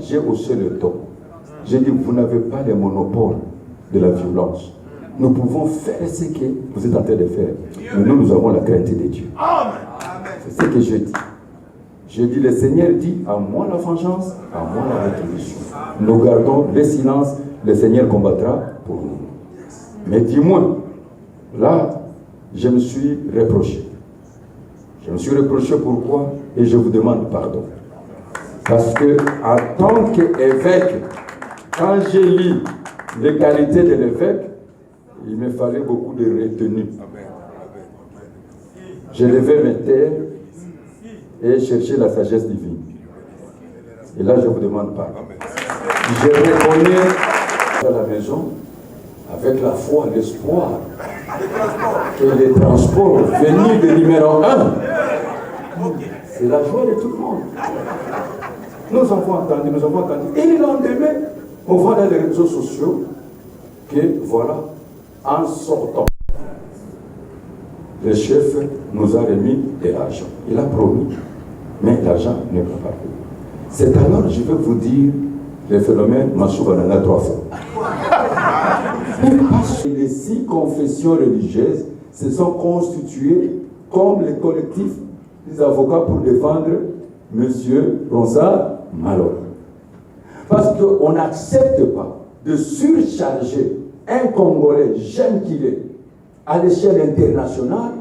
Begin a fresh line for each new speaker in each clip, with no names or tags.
J'ai haussé le ton. J'ai dit, vous n'avez pas le monopole de la violence. Nous pouvons faire ce que vous êtes en train de faire. Mais nous avons la crainte de Dieu. C'est ce que je dis. Je dis, le Seigneur dit, à moi la vengeance, à moi la rétribution. Nous gardons le silence, le Seigneur combattra pour nous. Mais dis-moi, là, je me suis reproché. Je me suis reproché pourquoi? Et je vous demande pardon. Parce que, en tant qu'évêque, quand j'ai lu les qualités de l'évêque, il me fallait beaucoup de retenue. Je devais me taire et chercher la sagesse divine. Et là, je vous demande pardon. Je reconnais à la maison, avec la foi, l'espoir, que les transports venus de numéro 1, c'est la joie de tout le monde. Nous avons entendu. Et le lendemain, on voit dans les réseaux sociaux que, voilà, en sortant, le chef nous a remis de l'argent. Il a promis, mais l'argent n'est pas parvenu. C'est alors, je vais vous dire, le phénomène Machoubanana 3 fois. Parce que les 6 confessions religieuses se sont constituées comme les collectifs des avocats pour défendre M. Ronsard Malon. Parce qu'on n'accepte pas de surcharger un Congolais, jeune qu'il est, à l'échelle internationale,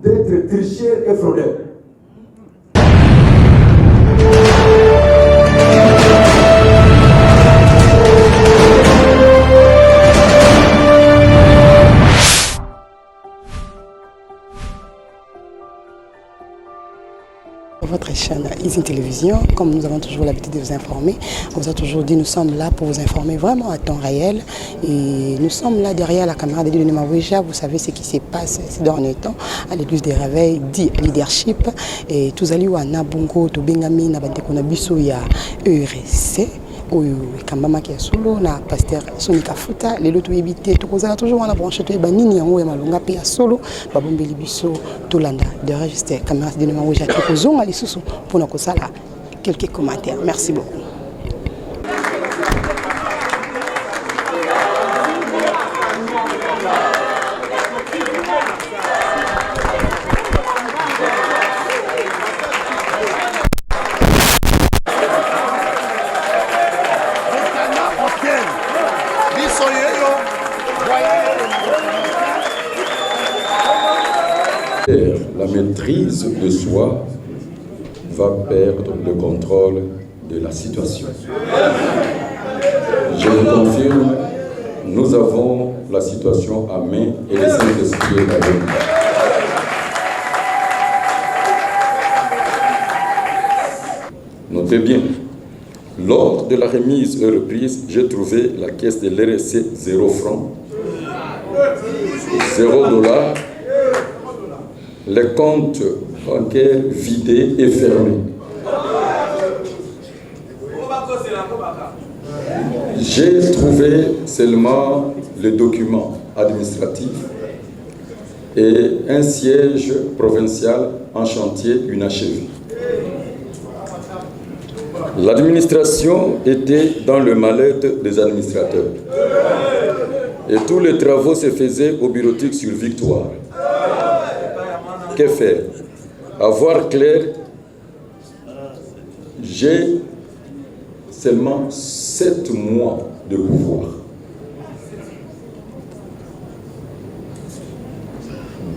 d'être tricheur et fraudeur.
Votre chaîne Easy Télévision, comme nous avons toujours l'habitude de vous informer, on vous a toujours dit nous sommes là pour vous informer vraiment à temps réel et nous sommes là derrière la caméra de l'île de Mawija. Vous savez ce qui se passe ces derniers temps à l'église des réveils dit leadership et tous allés à Nabungo, Tobengami, Nabandeko Nabiso, il y a ERC. Oyo kambama kia solo na pasteur Sonika Futa lelo to ebité to kozala toujours wana branche to banini yango ya malonga pe ya solo babombeli biso tolanda de registre caméra de Mawija to kozonga lisusu pona kosala quelques commentaires. Merci beaucoup.
La maîtrise de soi va perdre le contrôle de la situation. Je vous confirme, nous avons la situation à main et le Saint-Esprit est avec nous. Notez bien, lors de la remise et reprise, j'ai trouvé la caisse de l'RSC 0 francs, 0 $. Les comptes bancaires vidés et fermés. J'ai trouvé seulement le document administratif et un siège provincial en chantier inachevé. L'administration était dans le mal-être des administrateurs et tous les travaux se faisaient au bureautique sur Victoire. Que faire? Avoir clair, j'ai seulement 7 mois de pouvoir.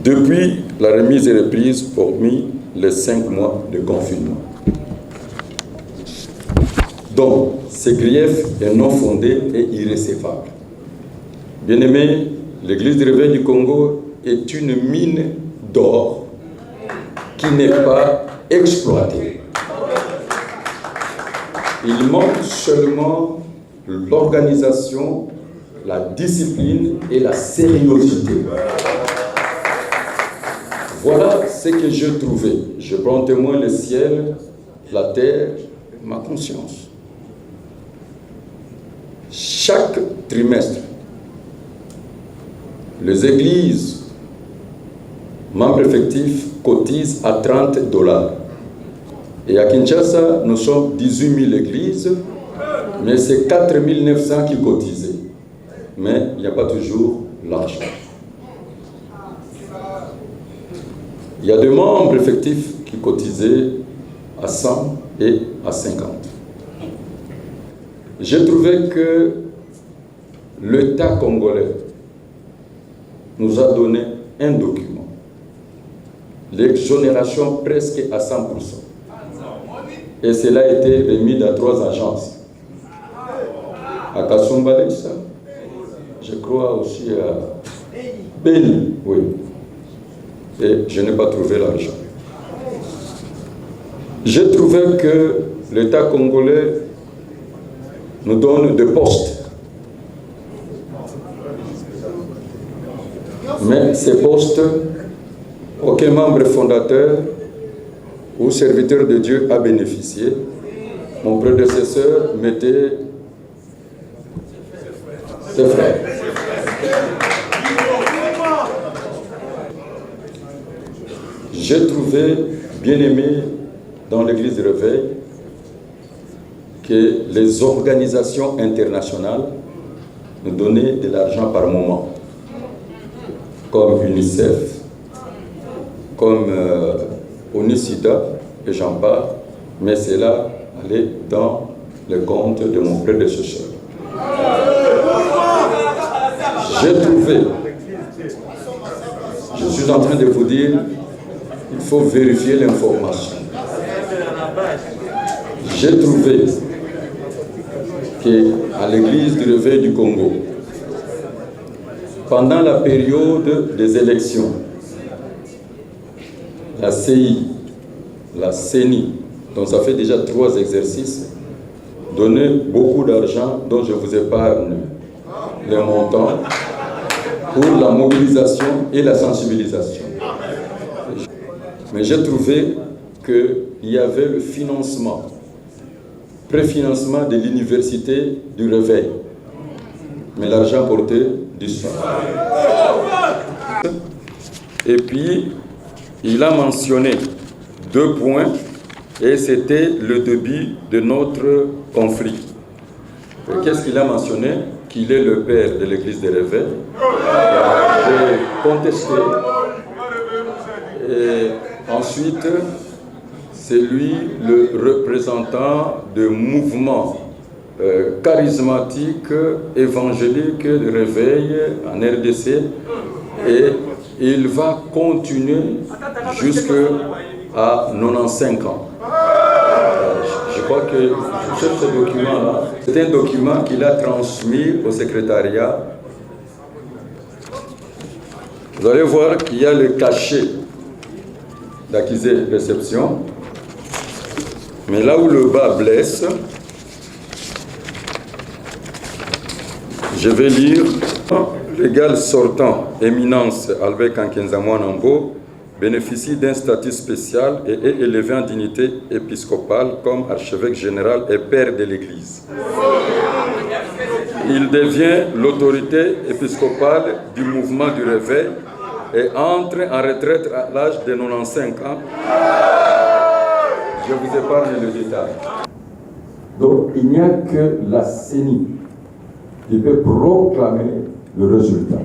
Depuis la remise et reprise, hormis les 5 mois de confinement. Donc, ce grief est non fondé et irrécevable. Bien-aimés, l'Église du Réveil du Congo est une mine d'or qui n'est pas exploité. Il manque seulement l'organisation, la discipline et la sérieuxité. Voilà ce que j'ai trouvé. Je prends témoin le ciel, la terre, ma conscience. Chaque trimestre, les églises membres effectifs cotisent à 30 $. Et à Kinshasa, nous sommes 18 000 églises Mais c'est 4 900 qui cotisaient. Mais il n'y a pas toujours l'argent. Il y a des membres effectifs qui cotisaient à 100 et à 50. J'ai trouvé que l'État congolais nous a donné un document, l'exonération presque à 100%. Et cela a été remis dans 3 agences. À Kasumbalé, je crois aussi à Beni, oui. Et je n'ai pas trouvé l'argent. J'ai trouvé que l'État congolais nous donne des postes. Mais ces postes, aucun membre fondateur ou serviteur de Dieu a bénéficié. Mon prédécesseur mettait ses frères. J'ai trouvé bien aimé dans l'église de Réveil que les organisations internationales nous donnaient de l'argent par moment, comme UNICEF, comme ONU-SIDA, et j'en parle, mais cela allait dans le compte de mon prédécesseur. J'ai trouvé, je suis en train de vous dire, il faut vérifier l'information. J'ai trouvé qu'à l'église du Réveil du Congo, pendant la période des élections, la CI, la CENI, donc ça fait déjà 3 exercices, donnait beaucoup d'argent dont je vous épargne les montants pour la mobilisation et la sensibilisation. Mais j'ai trouvé qu'il y avait le financement, préfinancement de l'université du Réveil. Mais l'argent portait du sang. Et puis, il a mentionné 2 points, et c'était le début de notre conflit. Qu'est-ce qu'il a mentionné? Qu'il est le père de l'église des Réveils. J'ai contesté. Et ensuite, c'est lui le représentant de mouvements charismatiques, évangéliques de Réveil en RDC, et il va continuer jusqu'à 95 ans. Je crois que je cherche ce document-là. C'est un document qu'il a transmis au secrétariat. Vous allez voir qu'il y a le cachet d'accusé-réception. Mais là où le bas blesse, je vais lire. Légal sortant, Éminence Albert Kankenza Nambo, bénéficie d'un statut spécial et est élevé en dignité épiscopale comme archevêque général et père de l'Église. Il devient l'autorité épiscopale du mouvement du Réveil et entre en retraite à l'âge de 95 ans. Je vous épargne le détail.
Donc il n'y a que la CENI qui peut proclamer le résultat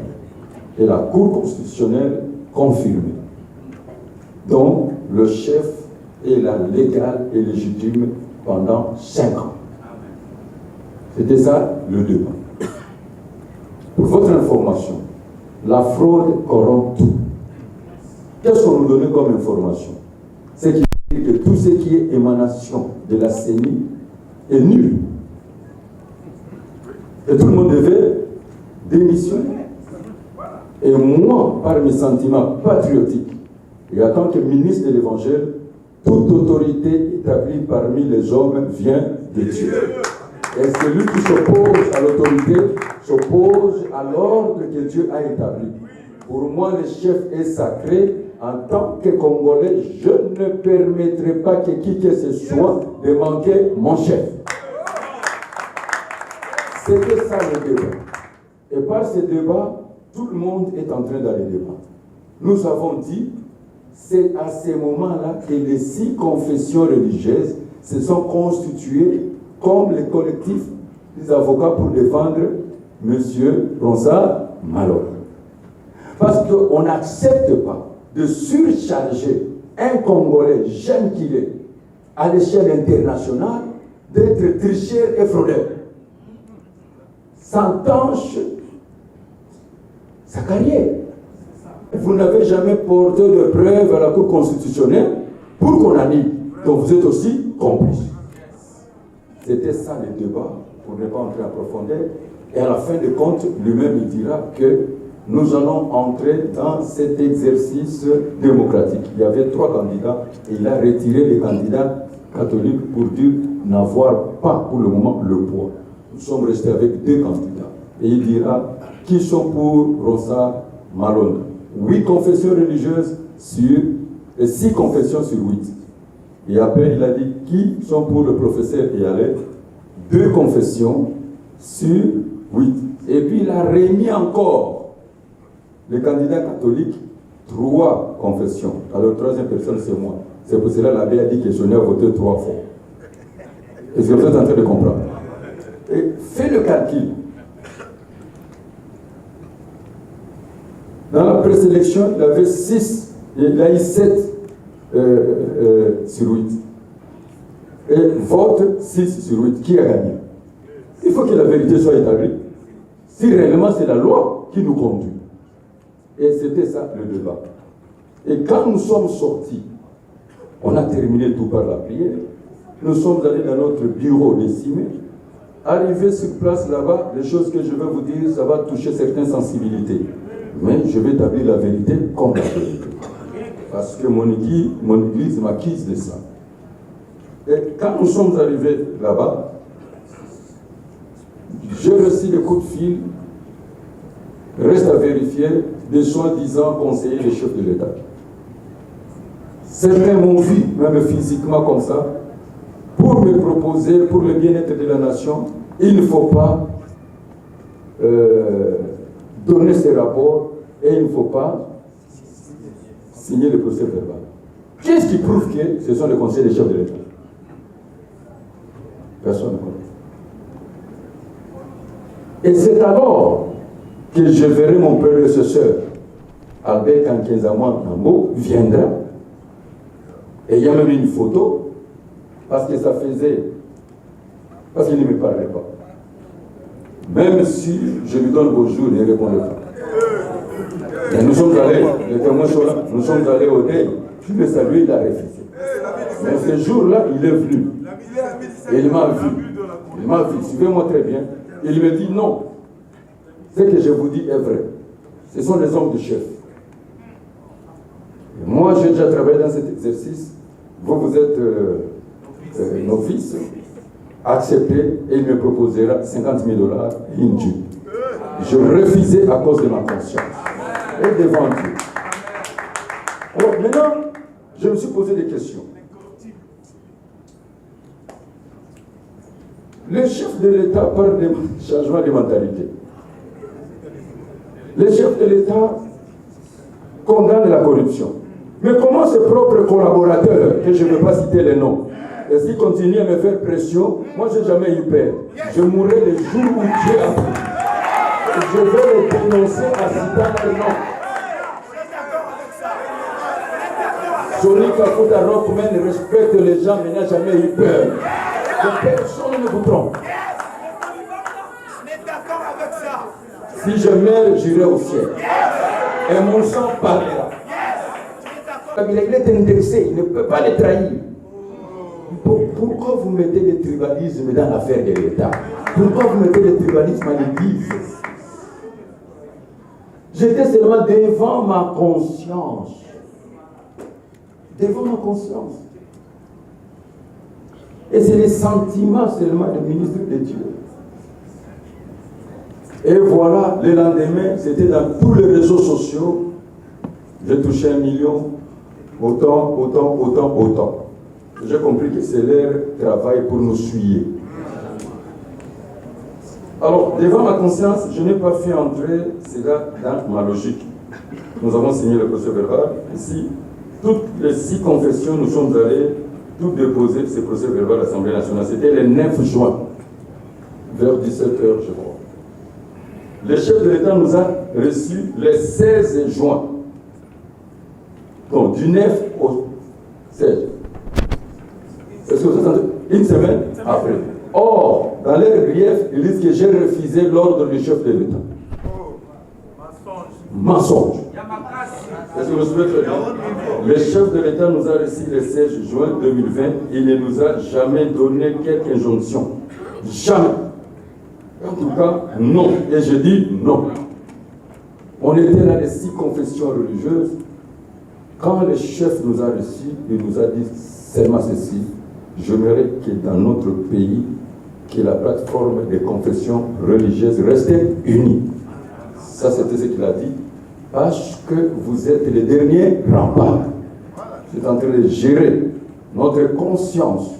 et la Cour constitutionnelle confirmer. Donc le chef est là légal et légitime pendant 5 ans. C'était ça le débat. Pour votre information, la fraude corrompt tout. Qu'est-ce qu'on nous donnait comme information? C'est qu'il dit que tout ce qui est émanation de la CENI est nul. Et tout le monde devait démissionner. Et moi, par mes sentiments patriotiques, et en tant que ministre de l'Évangile, toute autorité établie parmi les hommes vient de Dieu. Et celui qui s'oppose à l'autorité s'oppose à l'ordre que Dieu a établi. Pour moi, le chef est sacré. En tant que Congolais, je ne permettrai pas que qui que ce soit de manquer mon chef. C'était ça le débat. Et par ce débat, tout le monde est en train d'aller débattre. Nous avons dit, c'est à ces moments-là que les 6 confessions religieuses se sont constituées comme les collectifs des avocats pour défendre M. Ronsard Malone. Parce qu'on n'accepte pas de surcharger un Congolais, jeune qu'il est, à l'échelle internationale, d'être tricheur et fraudeur. Ça entache sa carrière. Vous n'avez jamais porté de preuves à la Cour constitutionnelle pour qu'on annule. Donc vous êtes aussi complice. C'était ça le débat, pour ne pas entrer en profondeur. Et à la fin de compte, lui-même il dira que nous allons entrer dans cet exercice démocratique. Il y avait 3 candidats et il a retiré les candidats catholiques pour dire n'avoir pas pour le moment le poids. Nous sommes restés avec 2 candidats. Et il dira qui sont pour Ronsard Malone. 8 confessions religieuses sur 6 confessions sur 8. Et après, il a dit qui sont pour le professeur Eyalé. 2 confessions sur 8. Et puis, il a remis encore les candidats catholiques 3 confessions. Alors, 3e personne, c'est moi. C'est pour cela que l'abbé a dit que je n'ai voté 3 fois. Est-ce que vous êtes en train de comprendre? Et fais le calcul. Dans la présélection, il avait 6, il a eu 7 sur 8. Et vote 6 sur 8. Qui a gagné? Il faut que la vérité soit établie. Si réellement c'est la loi qui nous conduit. Et c'était ça le débat. Et quand nous sommes sortis, on a terminé tout par la prière. Nous sommes allés dans notre bureau décimé. Arrivé sur place là-bas, les choses que je vais vous dire, ça va toucher certaines sensibilités. Mais je vais établir la vérité comme la vérité. Parce que mon église m'acquise de ça. Et quand nous sommes arrivés là-bas, j'ai reçu des coups de fil, reste à vérifier, des soi-disant conseillers des chefs de l'État. Certains m'ont vu, même physiquement comme ça, pour me proposer, pour le bien-être de la nation, il ne faut pas donner ces rapports et il ne faut pas signer le procès verbal. Qu'est-ce qui prouve que ce sont les conseils des chefs de l'État? Personne ne connaît. Et c'est alors que je verrai mon prédécesseur, Albert Kankezamouan Nambo, viendra. Et il y a même une photo, parce que ça faisait... Parce qu'il ne me parlait pas. Même si je lui donne bonjour, il ne répondait pas. Et nous sommes allés, les témoins sont là, nous sommes allés au deuil. Je l'ai salué, il a refusé. Mais ce jour-là, il est venu. Et il m'a vu. Il m'a vu, suivez-moi très bien. Il me dit non. Ce que je vous dis est vrai. Ce sont les hommes de chef. Et moi, j'ai déjà travaillé dans cet exercice. Vous êtes novice. Accepté et il me proposera $50 000 et une Jeep. Je refusais à cause de ma conscience. Et devant Dieu. Alors maintenant, je me suis posé des questions. Le chef de l'État parle de changement de mentalité. Le chef de l'État condamne la corruption. Mais comment ses propres collaborateurs, que je ne vais pas citer les noms, et s'ils continuent à me faire pression, moi je n'ai jamais eu peur. Je mourrai le jour où Dieu a pris. Je vais les dénoncer en citant les noms. Johnny Kakuta Rockman respecte les gens mais n'a jamais eu peur. Que personne ne vous trompe. Si je meurs, j'irai au ciel. Et mon sang parlera. Il est intéressé, il ne peut pas les trahir. Pourquoi vous mettez le tribalisme dans l'affaire de l'État? Pourquoi vous mettez le tribalisme à l'Église? J'étais seulement devant ma conscience. Devant ma conscience. Et c'est les sentiments seulement du ministre de Dieu. Et voilà, le lendemain, c'était dans tous les réseaux sociaux. J'ai touché 1 million, autant. J'ai compris que c'est leur travail pour nous suyer. Alors, devant ma conscience, je n'ai pas fait entrer cela dans ma logique. Nous avons signé le procès verbal. Ici, toutes les 6 confessions, nous sommes allés tout déposé, ces procès-verbaux à l'Assemblée nationale. C'était le 9 juin, vers 17h, je crois. Le chef de l'État nous a reçus le 16 juin. Donc, du 9 au 16. Est-ce que vous entendez? Une semaine après. Or, dans leur grief, ils disent que j'ai refusé l'ordre du chef de l'État. Mensonge. Est-ce que vous souvenez très bien? Le chef de l'État nous a reçus le 16 juin 2020. Il ne nous a jamais donné quelque injonction. Jamais. En tout cas, non. Et je dis non. On était dans les 6 confessions religieuses. Quand le chef nous a reçus, il nous a dit seulement ceci: j'aimerais que dans notre pays, que la plateforme des confessions religieuses restait unie. Ça, c'était ce qu'il a dit. Parce que vous êtes les derniers remparts. C'est en train de gérer notre conscience,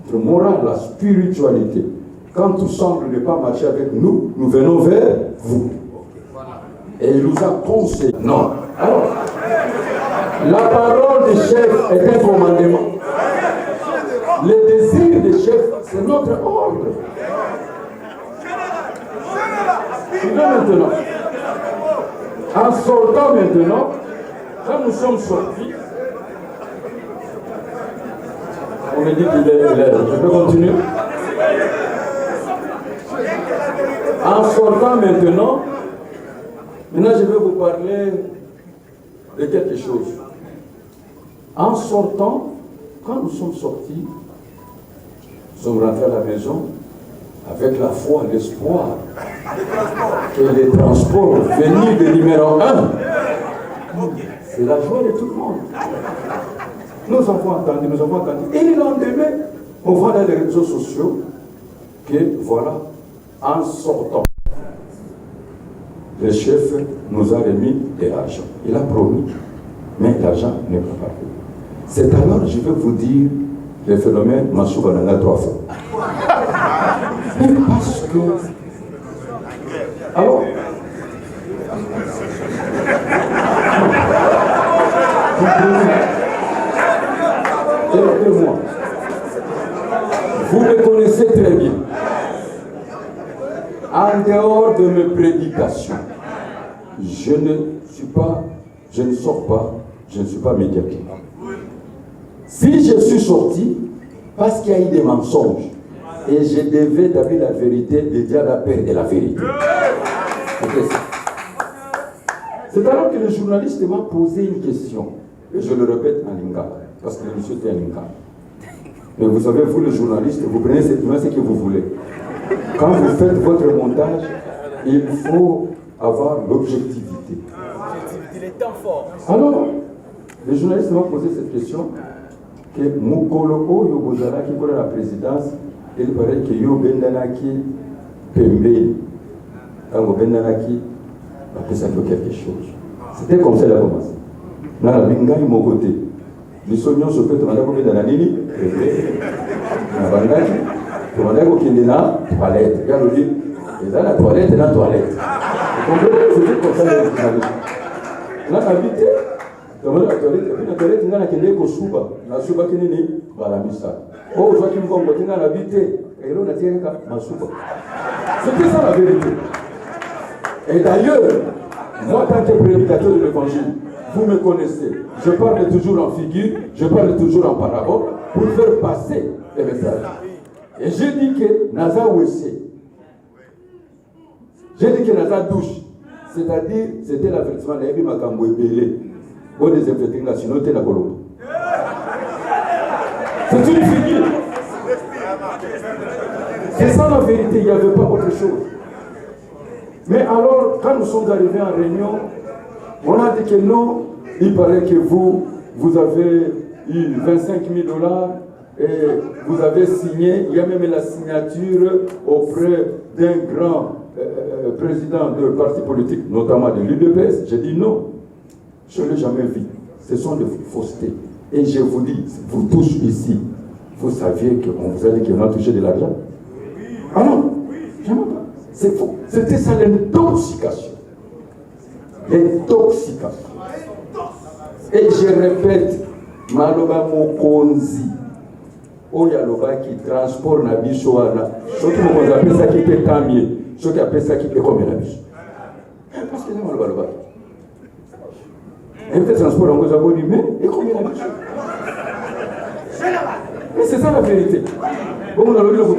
notre morale, la spiritualité. Quand tout semble ne pas marcher avec nous, nous venons vers vous. Et il nous a conseillé. Non. Alors, la parole du chef est un commandement. Le désir des chefs, c'est notre ordre. Et là maintenant, en sortant maintenant, quand nous sommes sortis, on me dit qu'il est l'heure. Je peux continuer? En sortant maintenant, je vais vous parler de quelque chose. En sortant, quand nous sommes sortis, nous sommes rentrés à la maison avec la foi, l'espoir que les transports venus de numéro 1, c'est la joie de tout le monde. Nous avons entendu. Et le lendemain, on voit dans les réseaux sociaux que voilà, en sortant, le chef nous a remis de l'argent. Il a promis, mais l'argent n'est pas parvenu. C'est alors, je vais vous dire, le phénomène Massouba en a 3 fois. Mais parce que... Alors... Écoutez-moi. Vous me connaissez très bien. En dehors de mes prédications, je ne sors pas, je ne suis pas médiateur. Si je suis sorti, parce qu'il y a eu des mensonges, et je devais d'abord la vérité, de dire la paix et la vérité. C'est alors que le journaliste m'a posé une question, et je le répète en lingala, parce que le monsieur était en lingala. Mais vous savez, vous le journaliste, vous prenez ce que vous voulez. Quand vous faites votre montage, il faut avoir l'objectivité. Alors, le journaliste m'a posé cette question, que Mukolo Oyo Bozalaki pour la présidence, il paraît que Yo Bendanaki Pembe, Tango Bendanaki, après ça fait quelque chose. C'était comme ça qu'il a commencé. Dans la Bingaï Mogote, les soignants se fait demander combien d'années, la Bandaki, demander combien d'années, toilette. Regarde, il dit, et dans la toilette, et dans la toilette. Vous comprenez? C'était comme ça qu'il a dit. Là, habité, dans la toilette, et puis la toilette, il y a un kende ko suba, la suba kinini, balamisa. Oh, je vois qu'il me compte, il y a habité, et là, on a tiré ma suba. C'était ça la vérité. Et d'ailleurs, moi, tant que prédicateur de l'évangile, vous me connaissez, je parle toujours en figure, je parle toujours en parabole, pour faire passer les messages. Et j'ai dit que Naza Wessé, j'ai dit que Naza douche, c'est-à-dire, c'était l'avertissement de Ebi Makambo Ebele, pour désinfecter la synoté la Colombe. C'est une figure. C'est ça la vérité, il n'y avait pas autre chose. Mais alors, quand nous sommes arrivés en réunion, on a dit que non, il paraît que vous avez eu 25 000 $ et vous avez signé, il y a même la signature auprès d'un grand président de parti politique, notamment de l'UDPS. J'ai dit non, je ne l'ai jamais vu. Ce sont des faussetés. Et je vous dis, vous tous ici, vous saviez qu'on vous a dit qu'on a touché de l'argent? Ah non, jamais pas. C'est faux. C'était ça l'intoxication. L'intoxication. Et je répète, Maloba mokonzi. Oya loba qui transport na biso wana. Soki mokonzi appelle ça qui peut tambier. Soki appelle ça qui peut comme la biso. Parce que c'est maloba loba. Et peut-être transport en cause à bon humain et combien la biso. Mais c'est ça la vérité. Bon, on a le vote.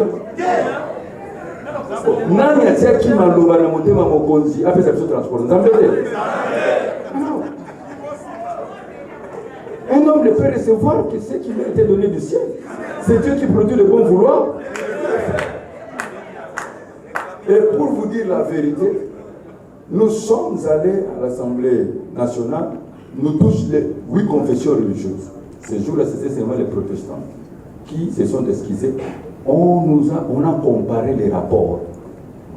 Nani atia qui maloba na motema mokonzi appelle ça biso transport. Vous en faites? Un homme ne peut recevoir que ce qui lui a été donné du ciel. C'est Dieu qui produit le bon vouloir. Et pour vous dire la vérité, nous sommes allés à l'Assemblée nationale, nous tous les 8 confessions religieuses. Ces jours-là, c'était seulement les protestants qui se sont excusés. On a comparé les rapports,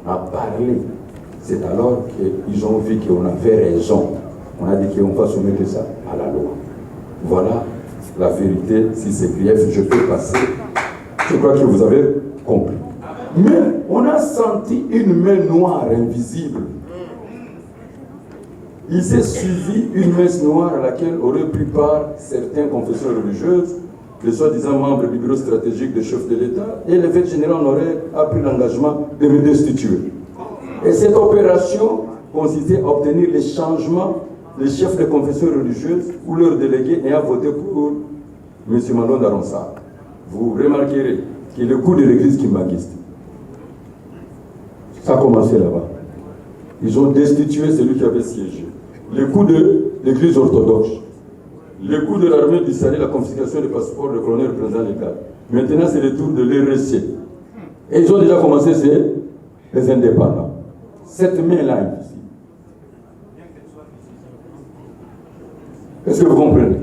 on a parlé. C'est alors qu'ils ont vu qu'on avait raison. On a dit qu'on va soumettre ça à la loi. Voilà la vérité. Si c'est grief, je peux passer. Je crois que vous avez compris. Mais on a senti une main noire invisible. Il s'est suivi une messe noire à laquelle auraient pris part certaines confessions religieuses, les soi-disant membres du bureau stratégique des chefs de l'État, et l'évêque général Honoraire a pris l'engagement de me destituer. Et cette opération consistait à obtenir les changements des chefs de confession religieuse ou leurs délégués ayant voté pour M. Malonda Ronsard. Vous remarquerez qu'il est le coup de l'église kimbanguiste. Ça a commencé là-bas. Ils ont destitué celui qui avait siégé. Le coup de l'église orthodoxe. Le coup de l'armée du Sahel, la confiscation des passeports, le colonel représentant l'État. Maintenant, c'est le tour de l'RSC. Et ils ont déjà commencé, c'est les indépendants. Cette main-là, ici. Est-ce que vous comprenez?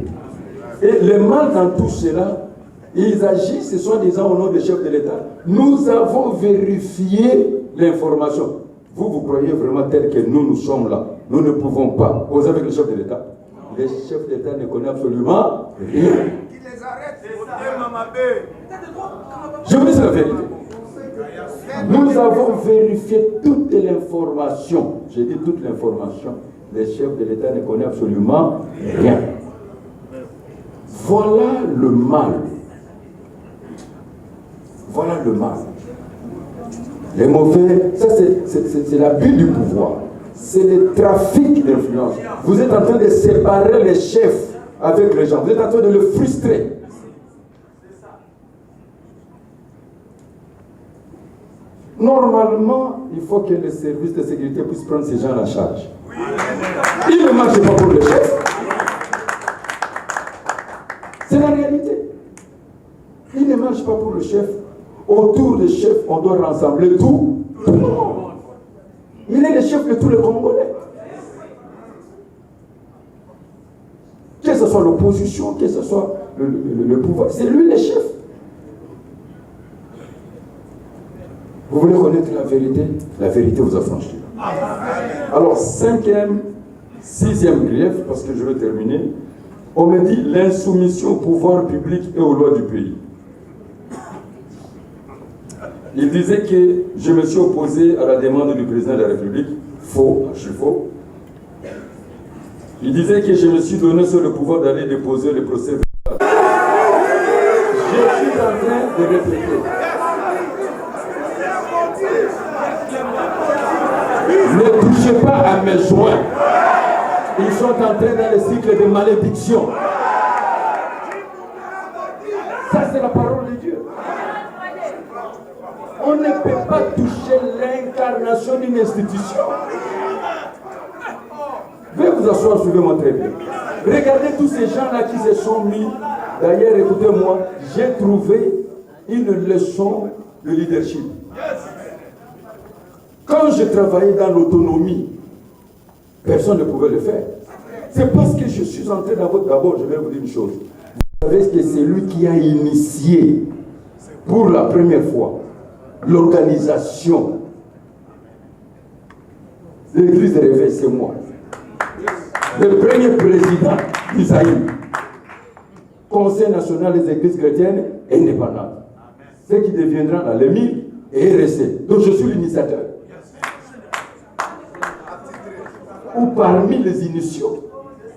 Et le mal dans tout cela, ils agissent, ce sont des gens au nom des chefs de l'État. Nous avons vérifié l'information. Vous croyez vraiment tel que nous sommes là. Nous ne pouvons pas causer avec les chefs de l'État. Les chefs d'État ne connaissent absolument rien. Qui les arrête? Je vous dis la vérité. Nous avons vérifié toute l'information. J'ai dit toute l'information. Les chefs de l'État ne connaissent absolument rien. Voilà le mal. Voilà le mal. Les mauvais, ça c'est l'abus du pouvoir. C'est le trafic d'influence. Vous êtes en train de séparer les chefs avec les gens. Vous êtes en train de le frustrer. Normalement, il faut que les services de sécurité puissent prendre ces gens à charge. Ils ne marchent pas pour le chef. C'est la réalité. Ils ne marchent pas pour le chef. Autour des chefs, on doit rassembler tout le monde. Il est le chef de tous les Congolais. Que ce soit l'opposition, que ce soit le pouvoir, c'est lui le chef. Vous voulez connaître la vérité vous affranchit. Alors, 5e, 6e grief, parce que je vais terminer, on me dit l'insoumission au pouvoir public et aux lois du pays. Il disait que je me suis opposé à la demande du président de la République. Faux, je suis faux. Il disait que je me suis donné sur le pouvoir d'aller déposer le procès. Je suis en train de répéter. Ne touchez pas à mes joints. Ils sont entrés dans le cycle de malédiction. Ça, c'est la parole de Dieu. On ne peut pas toucher l'incarnation d'une institution. Veuillez vous asseoir, suivez-moi très bien. Regardez tous ces gens-là qui se sont mis. D'ailleurs, écoutez-moi, j'ai trouvé une leçon de leadership. Quand je travaillais dans l'autonomie, personne ne pouvait le faire. C'est parce que je suis entré dans votre... D'abord, je vais vous dire une chose. Vous savez que c'est lui qui a initié, pour la première fois, l'organisation de l'église de réveil, c'est moi. Le premier président d'Isaïe, Conseil national des églises chrétiennes indépendantes. Ce qui deviendra l'émir et RSC. Donc je suis l'initiateur. Ou parmi les initiaux.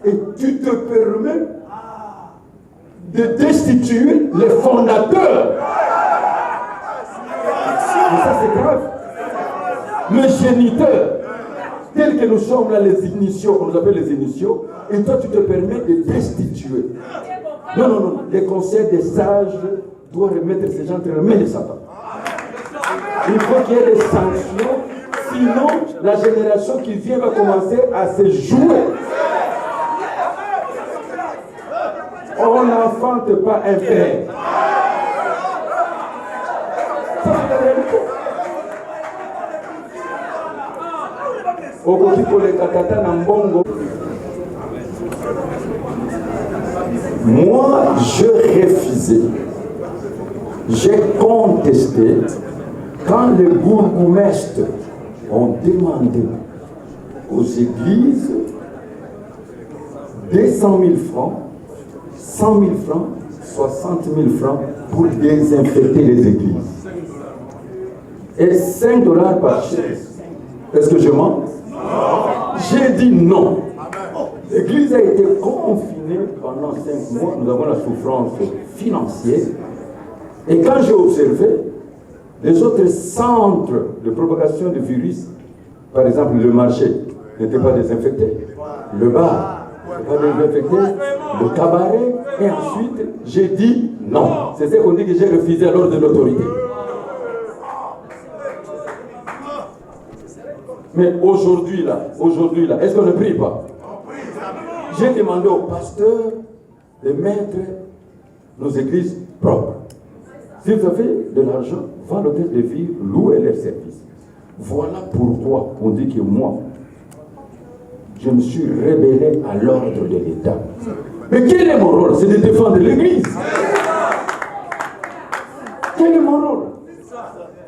Et tu te permets de destituer les fondateurs. Et ça, c'est grave. Le géniteur, tel que nous sommes là, les initiaux, on nous appelle les initiaux, et toi, tu te permets de destituer. Non, non, non. Les conseils des sages doivent remettre ces gens entre les mains de Satan. Il faut qu'il y ait des sanctions, sinon la génération qui vient va commencer à se jouer. On n'enfante pas un père. Ça, c'est la réalité. Okoki pour les katata Nambongo. Moi, je refusais. J'ai contesté quand les bourgmestres ont demandé aux églises 200 000 francs, 100 000 francs, 60 000 francs pour désinfecter les églises. Et 5 $ par chaise. Est-ce que je mens? J'ai dit non. L'église a été confinée pendant 5 mois. Nous avons la souffrance financière. Et quand j'ai observé, les autres centres de propagation de virus, par exemple le marché, n'était pas désinfecté. Le bar n'était pas désinfecté. Le cabaret. Et ensuite, j'ai dit non. C'est ce qu'on dit que j'ai refusé à l'ordre de l'autorité. Mais aujourd'hui là, est-ce qu'on ne prie pas? J'ai demandé au pasteur de mettre nos églises propres. Si vous avez de l'argent, va à l'hôtel de ville, louez les services. Voilà pourquoi on dit que moi, je me suis rebellé à l'ordre de l'État. Mais quel est mon rôle? C'est de défendre l'Église. Quel est mon rôle?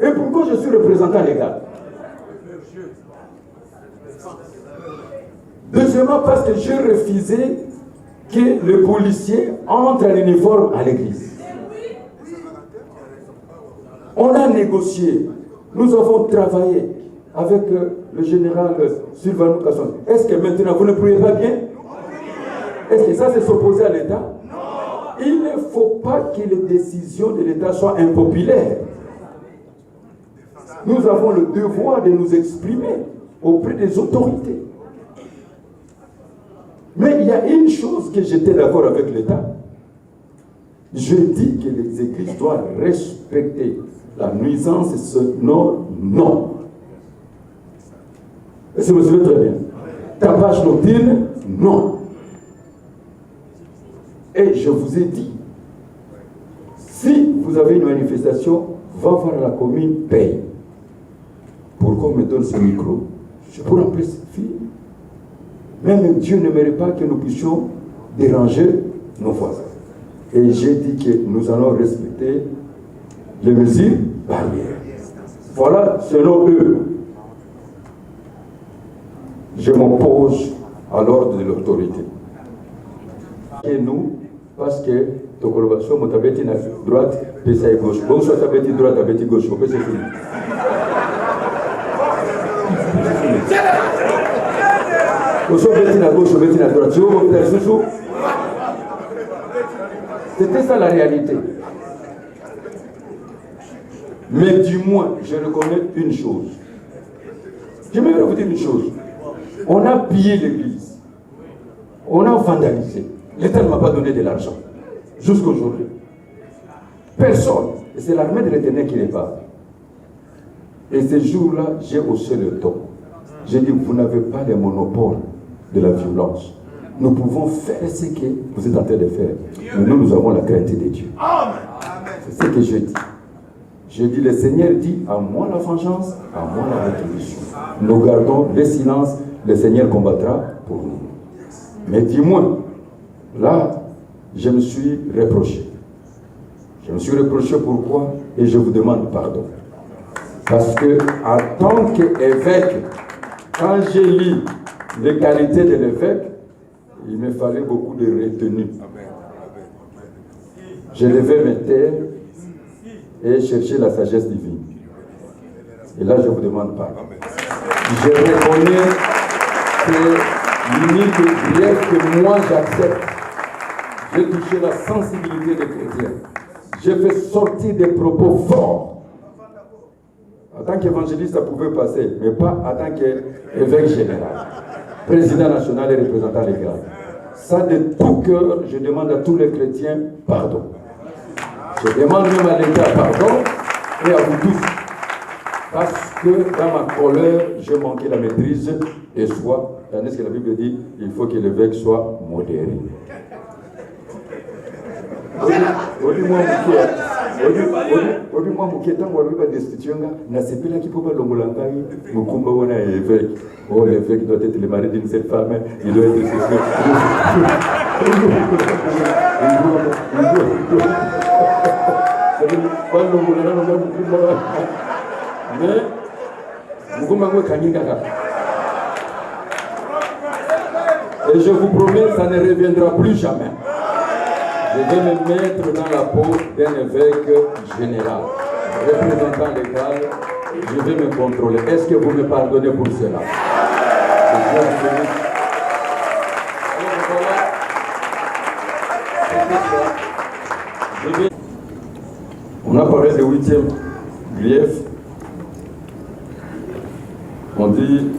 Et pourquoi je suis représentant légal? Deuxièmement, parce que j'ai refusé que le policier entre en uniforme à l'église. On a négocié, nous avons travaillé avec le général Sylvain Casson. Est-ce que maintenant vous ne priez pas bien? Est-ce que ça c'est s'opposer à l'État? Il ne faut pas que les décisions de l'État soient impopulaires. Nous avons le devoir de nous exprimer auprès des autorités. Mais il y a une chose que j'étais d'accord avec l'État. Je dis que les églises doivent respecter la nuisance sonore, non. Est-ce que vous me suivez très bien? Tapage nocturne, non. Et je vous ai dit, si vous avez une manifestation, va voir la commune, paye. Pourquoi on me donne ce micro? Je pourrais amplifier. Même Dieu n'aimerait pas que nous puissions déranger nos voisins. Et j'ai dit que nous allons respecter les mesures barrières. Voilà, selon eux, je m'oppose à l'ordre de l'autorité. Et nous, parce que ton collaboration, mon tabletti à droite, puis à gauche. Bon, soit tabletti droite, tabletti gauche, c'est fini. C'était ça la réalité. Mais du moins, je reconnais une chose. J'aimerais vous dire une chose. On a pillé l'église. On a vandalisé. L'État ne m'a pas donné de l'argent. Jusqu'aujourd'hui. Personne. Et c'est l'armée de l'Éternel qui les parle. Et ce jour-là, j'ai haussé le ton. J'ai dit, vous n'avez pas le monopole de la violence. Nous pouvons faire ce que vous êtes en train de faire. Mais nous, nous avons la crainte de Dieu. C'est ce que je dis. Je dis, le Seigneur dit, à moi la vengeance, à moi la rétribution. Nous gardons le silence, le Seigneur combattra pour nous. Mais dis-moi, là, je me suis reproché. Je me suis reproché pourquoi? Et je vous demande pardon. Parce que, en tant qu'évêque, quand j'ai lu les qualités de l'évêque, il me fallait beaucoup de retenue. Je devais me taire et chercher la sagesse divine. Et là, je vous demande pardon. Je reconnais que l'unique grief que moi j'accepte, J'ai touché la sensibilité des chrétiens. J'ai fait sortir des propos forts. En tant qu'évangéliste, ça pouvait passer, mais pas en tant qu'évêque général, président national et représentant légal. Ça, de tout cœur, je demande à tous les chrétiens pardon. Je demande même à l'État pardon et à vous tous. Parce que dans ma colère, j'ai manqué la maîtrise et soit, tandis que la Bible dit, il faut que l'évêque soit modéré. Oh, l'évêque doit être le mari d'une seule femme, il doit être et je vous promets, ça ne reviendra plus jamais. Je vais me mettre dans la peau d'un évêque général, représentant légal. Je vais me contrôler. Est-ce que vous me pardonnez pour cela? On a parlé du 8e grief. On dit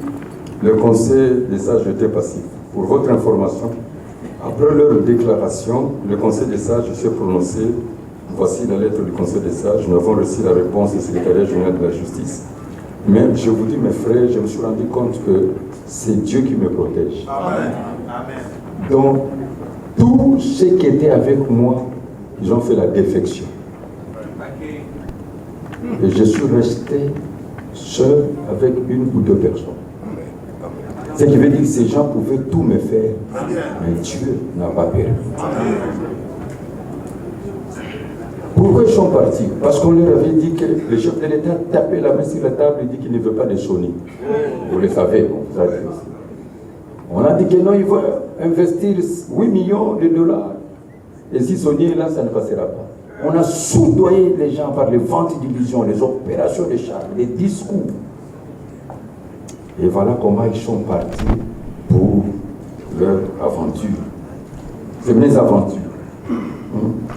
le conseil des sages était passif. Pour votre information, après leur déclaration, le Conseil des sages s'est prononcé. Voici la lettre du Conseil des sages. Nous avons reçu la réponse du secrétariat général de la justice. Mais je vous dis, mes frères, je me suis rendu compte que c'est Dieu qui me protège. Amen. Donc, tous ceux qui étaient avec moi, ils ont fait la défection. Et je suis resté seul avec une ou deux personnes. Ce qui veut dire que ces gens pouvaient tout me faire, mais Dieu n'a pas permis. Pourquoi ils sont partis? Parce qu'on leur avait dit que le chef de l'État tapait la main sur la table et dit qu'il ne veut pas de Sony. Vous le savez, on vous a dit aussi. On a dit que non, il veut investir 8 millions de dollars. Et si Sony est là, ça ne passera pas. On a soudoyé les gens par les ventes d'illusions, les opérations de charme, les discours. Et voilà comment ils sont partis pour leur aventure. C'est mes aventures.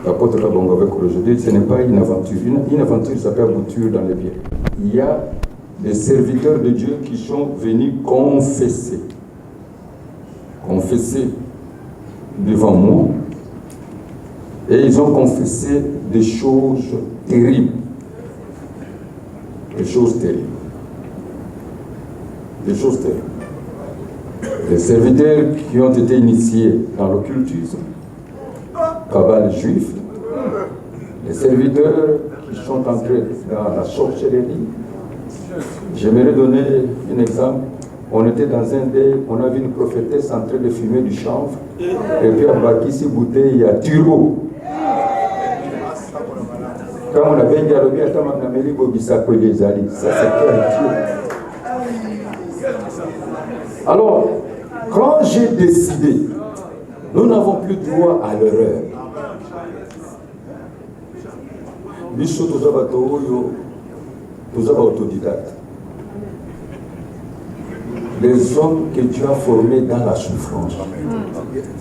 L'apôtre Kabongo avec aujourd'hui, ce n'est pas une aventure. Une aventure, ça peut aboutir dans les biens. Il y a des serviteurs de Dieu qui sont venus confesser devant moi. Et ils ont confessé des choses terribles. Des choses terribles. Des choses terribles. Les serviteurs qui ont été initiés dans l'occultisme, cabale juif, les serviteurs qui sont entrés dans la sorcellerie. J'aimerais donner un exemple. On était dans un dé, on a vu une prophétesse en train de fumer du chanvre, et puis à Bakissi bouteille, il y a Turo. Quand on a bien dialogué, ça c'est quel Dieu. Alors, quand j'ai décidé, nous n'avons plus droit à l'erreur. Nous sommes tous autodidactes. Les hommes que Dieu a formés dans la souffrance.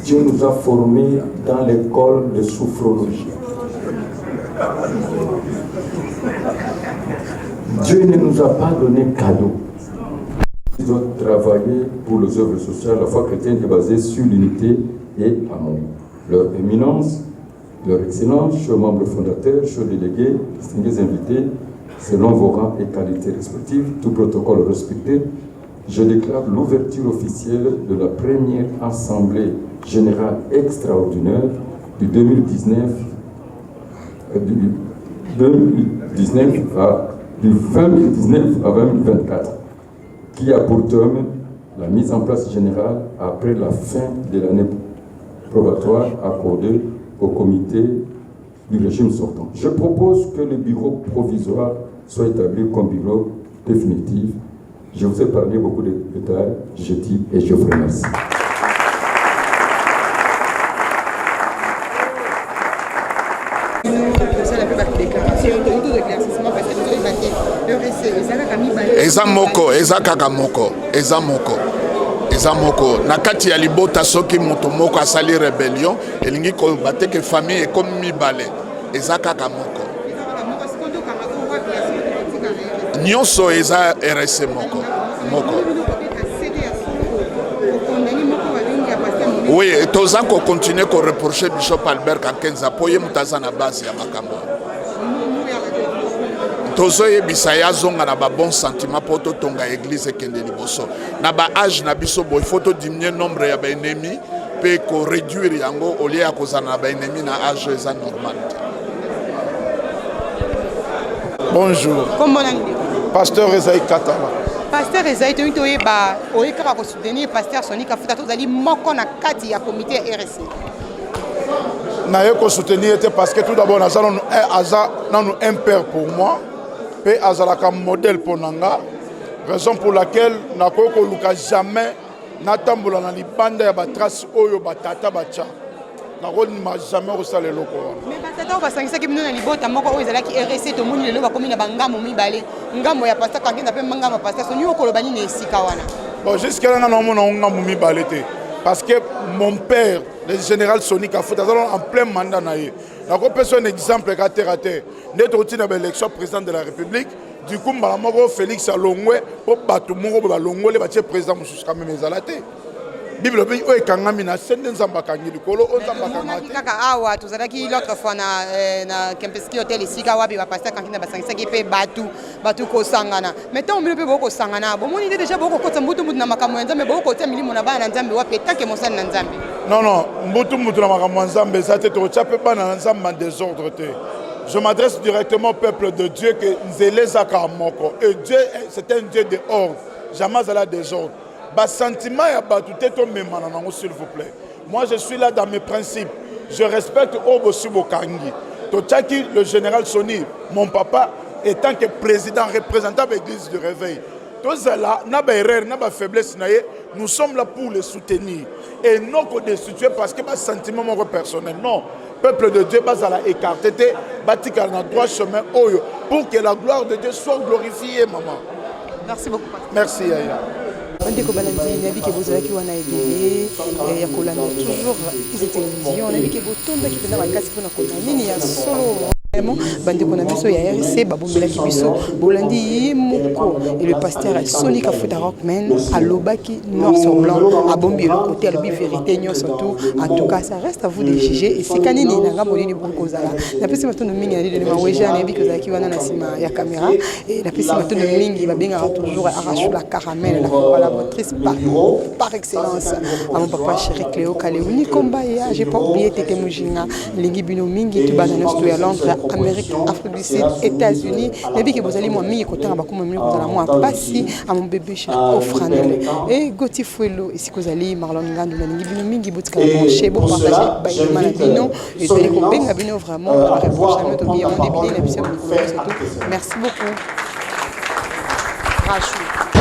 Dieu nous a formés dans l'école de sophrologie. Dieu ne nous a pas donné cadeau. Ils doivent travailler pour les œuvres sociales. La foi chrétienne est basée sur l'unité et l'amour. Leur éminence, leur excellence, chers membres fondateurs, chers délégués, distingués invités, selon vos rangs et qualités respectives, tout protocole respecté, je déclare l'ouverture officielle de la première Assemblée générale extraordinaire du 2019 à 2024, qui a pour terme la mise en place générale après la fin de l'année probatoire accordée au comité du régime sortant. Je propose que le bureau provisoire soit établi comme bureau définitif. Je vous ai parlé beaucoup de détails, je dis et je vous remercie.
Eza moko, eza kaka moko, eza moko. eza moko na kati ya libota soki moto moko asali rébellion elingi koyeba te ke famille ekomi mibale eza kaka moko nyonso eza RSC moko oui toza kocontinue koreproche Bishop Albert Kankenza po ye moto aza na base ya makambo tozoyebisa ye azonga na babon sentiment mpo totonga église ekende liboso na baage na biso boye fo todiminue nombre ya baennemi mpe koréduire yango olie ya kozala na baennemi na age eza normal te.
Bonjour. Pasteur Esaïe Katala.
Pasteur Esaïe toyeba oyekaka kosoutenir Pasteur Soni Kafuta tozali moko na kati ya comité RSC.
Je peux soutenir parce que tout d'abord, nous avons un père pour moi, et nous avons un modèle pour nous. Raison pour laquelle nous n'avons jamais n'attendons dans les bandes de traces oyo batata bacha. Nous n'avons jamais reçu les locaux.
Mais batata basangisa ki bino na libota moko oyo ezalaki RSC to moni lelo bakomi na bangamo mibale. Ngambo ya Pasteur Kankenza pe ngamo Pasteur Soni okolobani na esika wana.
Bon jusqu'à là nous avons ngamo mibale te. Parce que mon père, le général Soni Kafuta, en plein mandat. Je vais un exemple à terre à terre. Nous avons une élection président de la République. Du coup, Félix Alongwe, pour battre Alongwe, le président de Bible bi oyo kangami na sende nzamba kangi likolo ozamba
kaka awa tozalaki l'autre fois na Kempeski hotel esika wapi ba Pasteur Kankenza basangisaki pe batu kosangana mettons mbilo pe boko sangana bomoni déjà boko kota mbutu na makambo ya nzambe boko kota milimo na bana nzambe wapi tanke mosali na nzambe
non mbutu na makambo ya nzambe ça te tocha pe bana nzamba désordre te. Je m'adresse directement au peuple de Dieu que nzele zaka moko et Dieu c'est un Dieu de ordre jamais à la désordre. Sentiment s'il vous plaît. Moi je suis là dans mes principes. Je respecte Obosubo Kangi. Tochaki, le général Soni, mon papa, étant que président, représentant de l'église du réveil. Tous là, n'a pas erreur, n'a pas faiblesse, nous sommes là pour les soutenir. Et non que destituer parce que ma sentiment personnel. Non. Peuple de Dieu, bas à la écarté, bâtir dans le droit chemin, pour que la gloire de Dieu soit glorifiée, maman.
Merci beaucoup.
Merci, Yaya.
Ndeko balandi nabi ke bozalaki wana ebele ya kolanda toujours ici télévision nabi ke botonda ki pena makasi pona kolanda nini ya solo bandeko na biso ya RC babombelaki biso bolandi moko et le pasteur Soni Kafuta Rockman alobaki noir sur blanc abombi le côté alobi vérité nyo surtout en tout cas ça reste à vous de juger et c'est kanini na ngambo nini bokozala na pesi matondo mingi na de maweja na biko zaki wana na sima ya caméra et na pesi matondo mingi babenga toujours arrache la caramel la collaboratrice par excellence à mon papa chéri Cléo Kaleuni Komba ya j'ai pas oublié Tete Mujinga lingi bino mingi tu bana sto ya Londres Amérique, Afrique du Sud, États-Unis. Les gens qui vous allez moi mis côté à Bakou même vous allez moi passer à mon bébé chez Ofranel et Goti Fuelo ici que vous allez Marlon Ngandou na ngibino mingi botka branché pour partager bayima na bino et vous allez ko benga bino vraiment prochainement to bien on débile la mission. Merci beaucoup. Rachou.